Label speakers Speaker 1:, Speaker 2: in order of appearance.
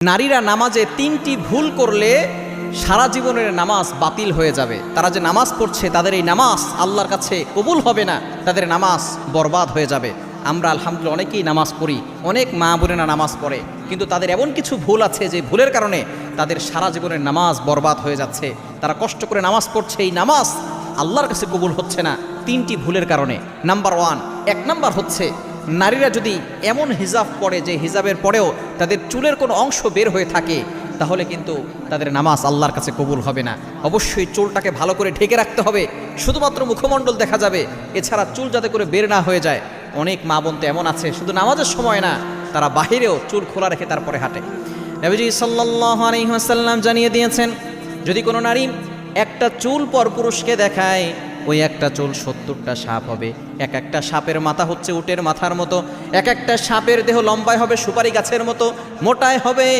Speaker 1: নারীরা নামাজে ৩টি ভুল করলে সারা জীবনের নামাজ বাতিল হয়ে যাবে। তারা যে নামাজ পড়ছে তাদের এই নামাজ আল্লাহর কাছে কবুল হবে না, তাদের নামাজ বরবাদ হয়ে যাবে। আমরা আলহামদুলিল্লাহ অনেকেই নামাজ পড়ি, অনেক মা বোনেরা নামাজ পড়ে, কিন্তু তাদের এমন কিছু ভুল আছে যে ভুলের কারণে তাদের সারা জীবনের নামাজ বরবাদ হয়ে যাচ্ছে। তারা কষ্ট করে নামাজ পড়ছে, এই নামাজ আল্লাহর কাছে কবুল হচ্ছে না ৩টি ভুলের কারণে। নাম্বার 1, 1 নাম্বার হচ্ছে নারীরা যদি এমন হিজাব পরে যে হিজাবের পরেও তাদের চুলের কোনো অংশ বের হয়ে থাকে, তাহলে কিন্তু তাদের নামাজ আল্লাহর কাছে কবুল হবে না। অবশ্যই চুলটাকে ভালো করে ঢেকে রাখতে হবে, শুধুমাত্র মুখমণ্ডল দেখা যাবে, এছাড়া চুল যাতে করে বের না হয়ে যায়। অনেক মা বোন তো এমন আছে শুধু নামাজের সময় না, তারা বাহিরেও চুল খোলা রেখে তারপরে হাঁটে। নবীজি সাল্লাল্লাহু আলাইহি ওয়াসাল্লাম জানিয়ে দিয়েছেন, যদি কোনো নারী একটা চুল পর পুরুষকে দেখায়, ওই একটা চুল 70টা সাপ হবে। এক একটা সাপের মাথা হচ্ছে উটের মাথার মতো, এক একটা সাপের দেহ লম্বায় হবে সুপারি গাছের মতো, মোটায় হবে